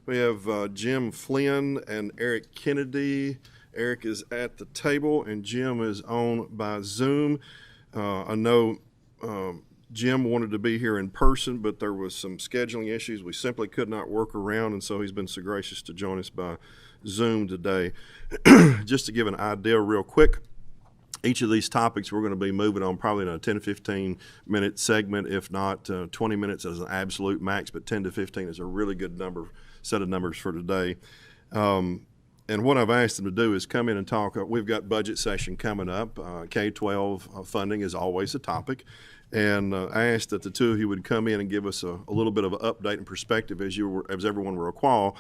We have Jim Flynn and Eric Kennedy. Eric is at the table and Jim is on by Zoom. I know Jim wanted to be here in person, but there was some scheduling issues we simply could not work around, and so he's been so gracious to join us by Zoom today. Just to give an idea real quick, each of these topics we're going to be moving on probably in a 10 to 15 minute segment, if not 20 minutes as an absolute max, but 10 to 15 is a really good set of numbers for today. And what I've asked them to do is come in and talk. We've got budget session coming up. K-12 funding is always a topic. And I asked that the two of you would come in and give us a little bit of an update and perspective. As everyone will recall,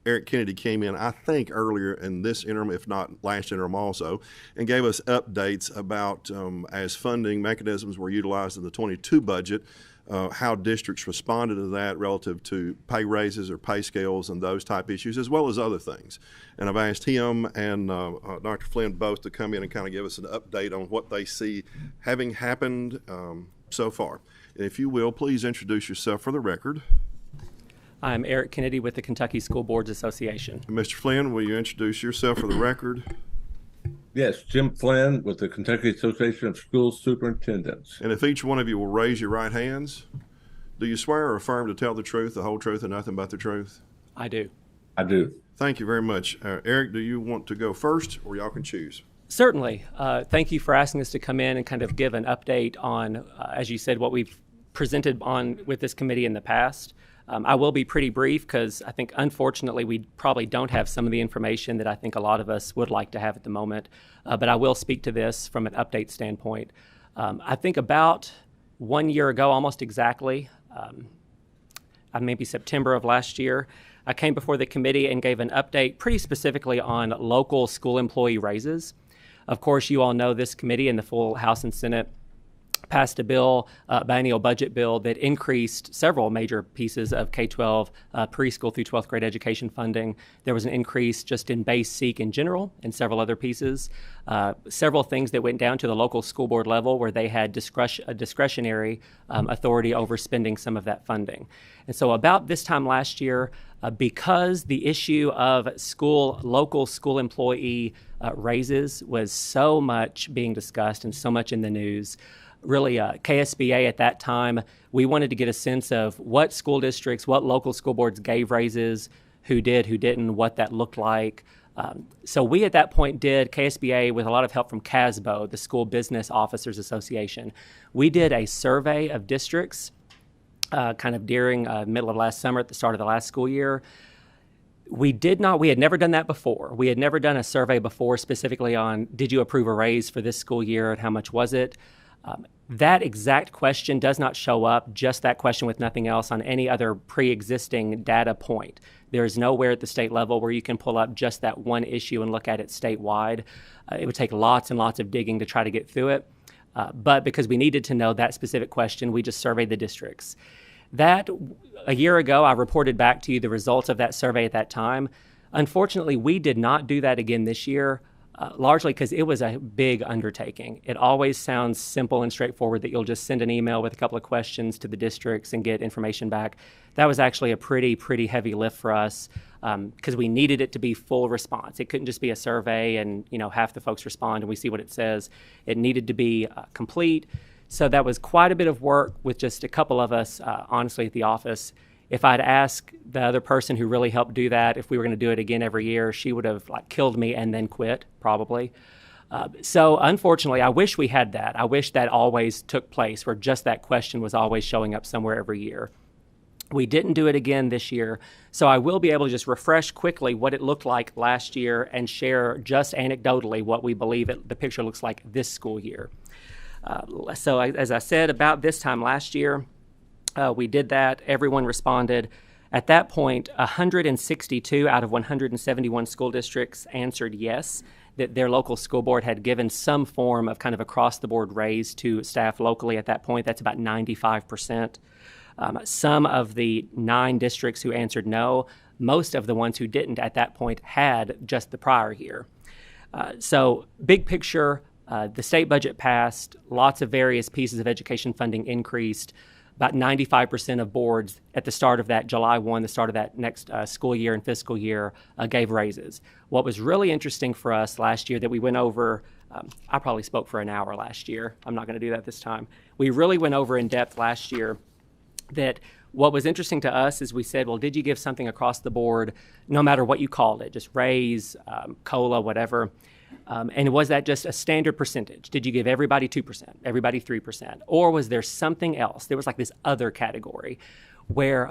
Eric Kennedy came in, I think, earlier in this interim, if not last interim also, and gave us updates about as funding mechanisms were utilized in the 22 budget, how districts responded to that relative to pay raises or pay scales and those type issues, as well as other things. And I've asked him and Dr. Flynn both to come in and kind of give us an update on what they see having happened so far. And if you will, please introduce yourself for the record. I'm Eric Kennedy with the Kentucky School Boards Association. And Mr. Flynn, will you introduce yourself for the record? Yes, Jim Flynn with the Kentucky Association of School Superintendents. And if each one of you will raise your right hands, do you swear or affirm to tell the truth, the whole truth, and nothing but the truth? I do. I do. Thank you very much. Eric, do you want to go first, or y'all can choose? Certainly. Thank you for asking us to come in and kind of give an update on, as you said, what we've presented on with this committee in the past. I will be pretty brief because I think, unfortunately, we probably don't have some of the information that I think a lot of us would like to have at the moment. But I will speak to this from an update standpoint. I think about 1 year ago, almost exactly, maybe September of last year, I came before the committee and gave an update pretty specifically on local school employee raises. Of course, you all know this committee and the full House and Senate passed a bill, biennial budget bill, that increased several major pieces of K-12 preschool through 12th grade education funding. There was an increase just in base SEEK in general and several other pieces. Several things that went down to the local school board level where they had discretionary authority over spending some of that funding. And so about this time last year, because the issue of local school employee raises was so much being discussed and so much in the news, really, KSBA at that time, we wanted to get a sense of what school districts, what local school boards gave raises, who did, who didn't, what that looked like. So we at that point did, KSBA, with a lot of help from CASBO, the School Business Officers Association, we did a survey of districts kind of during middle of last summer at the start of the last school year. We had never done that before. We had never done a survey before specifically on, did you approve a raise for this school year and how much was it? That exact question does not show up, just that question with nothing else, on any other pre-existing data point. There is nowhere at the state level where you can pull up just that one issue and look at it statewide. It would take lots and lots of digging to try to get through it. But because we needed to know that specific question, we just surveyed the districts. That, a year ago, I reported back to you the results of that survey at that time. Unfortunately, we did not do that again this year. Largely because it was a big undertaking. It always sounds simple and straightforward that you'll just send an email with a couple of questions to the districts and get information back. That was actually a pretty heavy lift for us because we needed it to be full response. It couldn't just be a survey and half the folks respond and we see what it says. It needed to be complete. So that was quite a bit of work with just a couple of us, honestly, at the office. If I'd asked the other person who really helped do that if we were going to do it again every year, she would have killed me and then quit, probably. So unfortunately, I wish we had that. I wish that always took place, where just that question was always showing up somewhere every year. We didn't do it again this year, so I will be able to just refresh quickly what it looked like last year and share just anecdotally what we believe the picture looks like this school year. So as I said, about this time last year, we did that. Everyone responded. At that point, 162 out of 171 school districts answered yes, that their local school board had given some form of kind of across-the-board raise to staff locally at that point. That's about 95%. Some of the 9 districts who answered no, most of the ones who didn't at that point had just the prior year. So big picture, the state budget passed, lots of various pieces of education funding increased. about 95% of boards at the start of that July 1, the start of that next school year and fiscal year, gave raises. What was really interesting for us last year that we went over, I probably spoke for an hour last year. I'm not going to do that this time. We really went over in depth last year that what was interesting to us is we said, well, did you give something across the board, no matter what you called it, just raise, COLA, whatever? And was that just a standard percentage? Did you give everybody 2%, everybody 3%? Or was there something else? There was like this other category where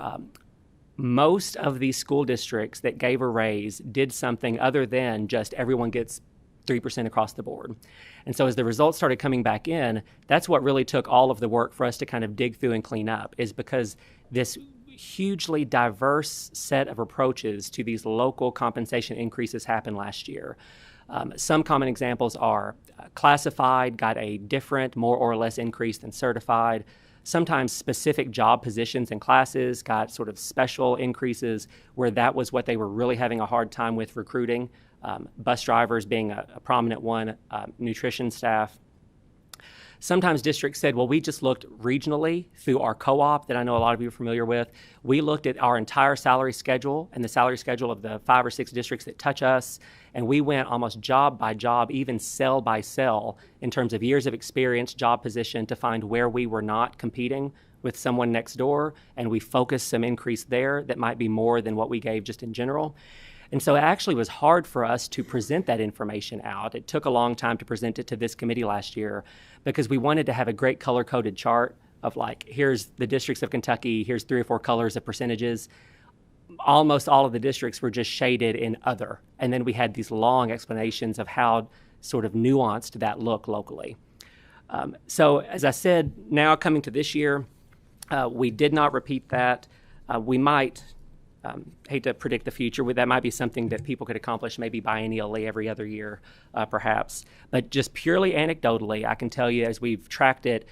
most of these school districts that gave a raise did something other than just everyone gets 3% across the board. And so as the results started coming back in, that's what really took all of the work for us to kind of dig through and clean up, is because this hugely diverse set of approaches to these local compensation increases happened last year. Some common examples are classified got a different, more or less increase than certified. Sometimes specific job positions and classes got sort of special increases where that was what they were really having a hard time with recruiting. Bus drivers being a prominent one, nutrition staff. Sometimes districts said, well, we just looked regionally through our co-op that I know a lot of you are familiar with. We looked at our entire salary schedule and the salary schedule of the 5 or 6 districts that touch us, and we went almost job by job, even cell by cell, in terms of years of experience, job position, to find where we were not competing with someone next door, and we focused some increase there that might be more than what we gave just in general. And so it actually was hard for us to present that information out. It took a long time to present it to this committee last year because we wanted to have a great color-coded chart of like, here's the districts of Kentucky, here's 3 or 4 colors of percentages. Almost all of the districts were just shaded in other. And then we had these long explanations of how sort of nuanced that looked locally. So as I said, now coming to this year, we did not repeat that. We might... hate to predict the future. That might be something that people could accomplish maybe biennially every other year, perhaps. But just purely anecdotally, I can tell you as we've tracked it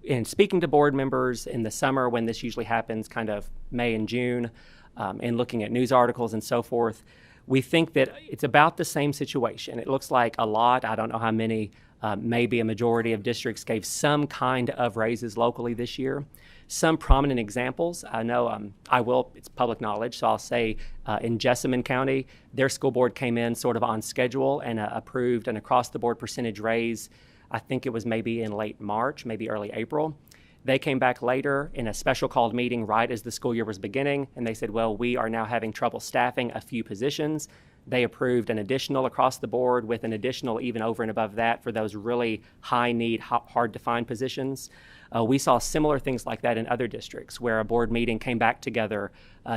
in speaking to board members in the summer when this usually happens, kind of May and June, and looking at news articles and so forth, we think that it's about the same situation. It looks like a lot, I don't know how many, maybe a majority of districts gave some kind of raises locally this year. Some prominent examples, I know it's public knowledge, so I'll say in Jessamine County, their school board came in sort of on schedule and approved an across-the-board percentage raise. I think it was maybe in late March, maybe early April. They came back later in a special called meeting right as the school year was beginning, and they said, well, we are now having trouble staffing a few positions. They approved an additional across the board with an additional even over and above that for those really high-need, hard-to-find positions. We saw similar things like that in other districts where a board meeting came back together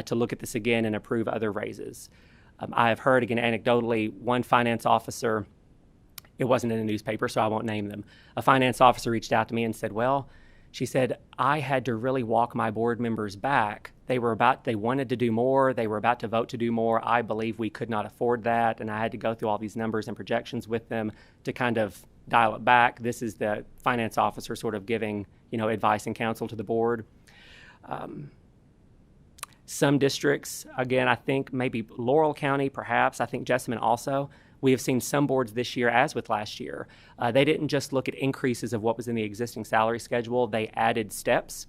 to look at this again and approve other raises. I have heard, again, anecdotally, one finance officer, it wasn't in a newspaper, so I won't name them, a finance officer reached out to me and said, well, she said, I had to really walk my board members back. They wanted to do more. They were about to vote to do more. I believe we could not afford that, and I had to go through all these numbers and projections with them to kind of dial it back. This is the finance officer sort of giving, advice and counsel to the board. Some districts, again, I think maybe Laurel County, perhaps, I think Jessamine also, we have seen some boards this year, as with last year, they didn't just look at increases of what was in the existing salary schedule, they added steps.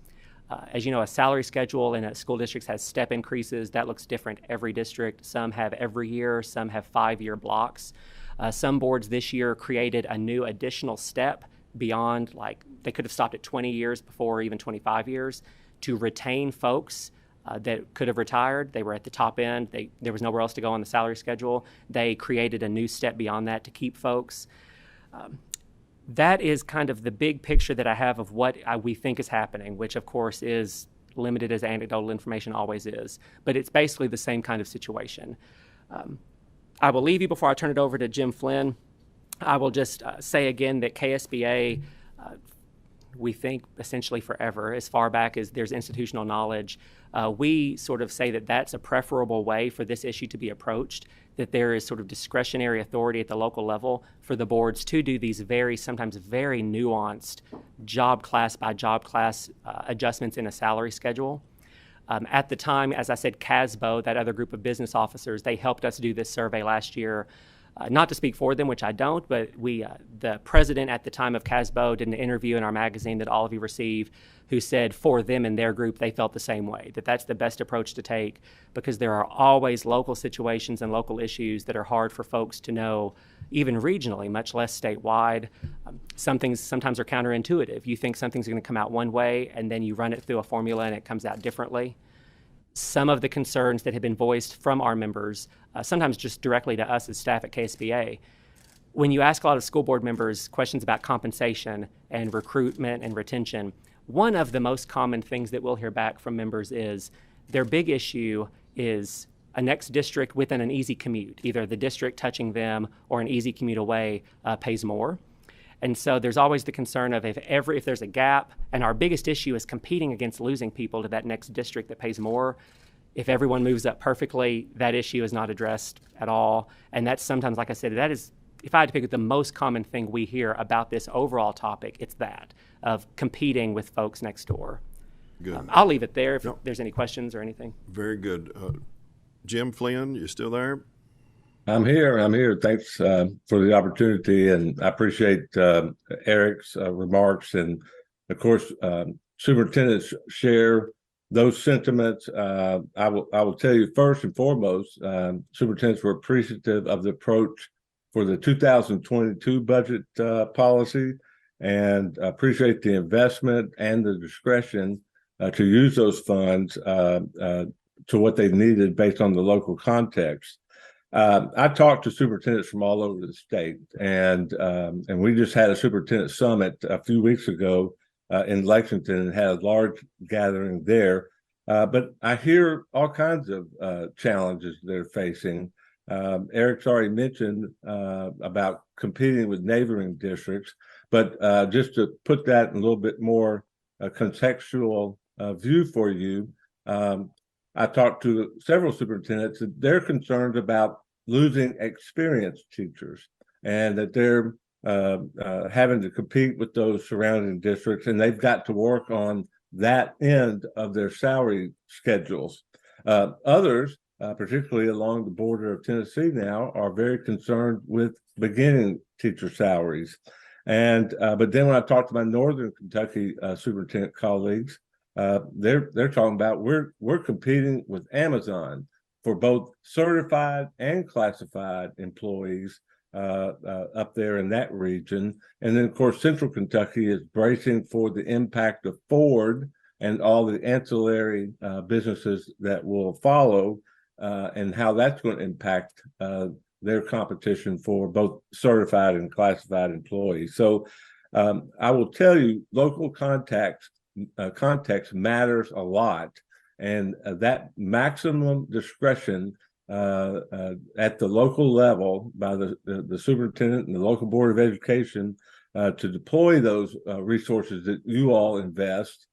As you know, a salary schedule in a school district has step increases. That looks different every district. Some have every year, some have 5-year blocks. Some boards this year created a new additional step beyond, like they could have stopped at 20 years before, or even 25 years, to retain folks that could have retired. They were at the top end. There was nowhere else to go on the salary schedule. They created a new step beyond that to keep folks. That is kind of the big picture that I have of what we think is happening, which of course is limited as anecdotal information always is, but it's basically the same kind of situation. I will leave you before I turn it over to Jim Flynn. I will just say again that KSBA, we think essentially forever, as far back as there's institutional knowledge, we sort of say that that's a preferable way for this issue to be approached, that there is sort of discretionary authority at the local level for the boards to do these sometimes very nuanced job class by job class adjustments in a salary schedule. At the time, as I said, CASBO, that other group of business officers, they helped us do this survey last year. Not to speak for them, which I don't, but the president at the time of CASBO did an interview in our magazine that all of you receive, who said for them and their group, they felt the same way, that that's the best approach to take, because there are always local situations and local issues that are hard for folks to know, even regionally, much less statewide. Some things sometimes are counterintuitive. You think something's going to come out one way, and then you run it through a formula and it comes out differently. Some of the concerns that have been voiced from our members, sometimes just directly to us as staff at KSBA, when you ask a lot of school board members questions about compensation and recruitment and retention, one of the most common things that we'll hear back from members is their big issue is a next district within an easy commute. Either the district touching them or an easy commute away pays more. And so there's always the concern of if there's a gap, and our biggest issue is competing against losing people to that next district that pays more. If everyone moves up perfectly, that issue is not addressed at all. And that's sometimes, like I said, that is, if I had to pick the most common thing we hear about this overall topic, it's that of competing with folks next door. Good. I'll leave it there if there's any questions or anything. Very good. Jim Flynn, you still there? I'm here. Thanks for the opportunity, and I appreciate Eric's remarks. And of course, superintendents share those sentiments. I will tell you first and foremost, superintendents were appreciative of the approach for the 2022 budget policy, and appreciate the investment and the discretion to use those funds to what they needed based on the local context. I talked to superintendents from all over the state, and we just had a superintendent summit a few weeks ago in Lexington and had a large gathering there. But I hear all kinds of challenges they're facing. Eric's already mentioned about competing with neighboring districts, but just to put that in a little bit more contextual view for you, I talked to several superintendents and they're concerned about losing experienced teachers, and that they're having to compete with those surrounding districts, and they've got to work on that end of their salary schedules. Others, particularly along the border of Tennessee now, are very concerned with beginning teacher salaries. And but then when I talked to my Northern Kentucky superintendent colleagues, they're talking about we're competing with Amazon for both certified and classified employees up there in that region. And then, of course, Central Kentucky is bracing for the impact of Ford and all the ancillary businesses that will follow, and how that's going to impact their competition for both certified and classified employees. So I will tell you, local context matters a lot. And that maximum discretion at the local level by the superintendent and the local board of education to deploy those resources that you all invest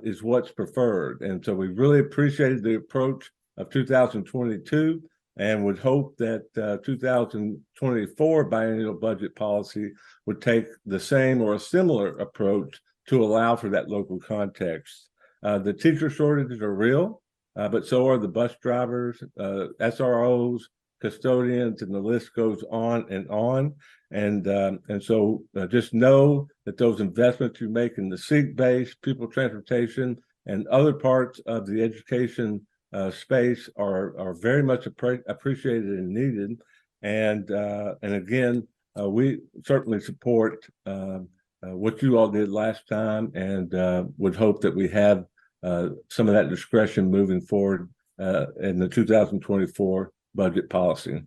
is what's preferred. And so we really appreciated the approach of 2022 and would hope that 2024 biennial budget policy would take the same or a similar approach to allow for that local context. The teacher shortages are real, but so are the bus drivers, SROs, custodians, and the list goes on and on. And so just know that those investments you make in the seat-based, people transportation, and other parts of the education space are very much appreciated and needed. And again, we certainly support what you all did last time, and would hope that we have some of that discretion moving forward in the 2024 budget policy.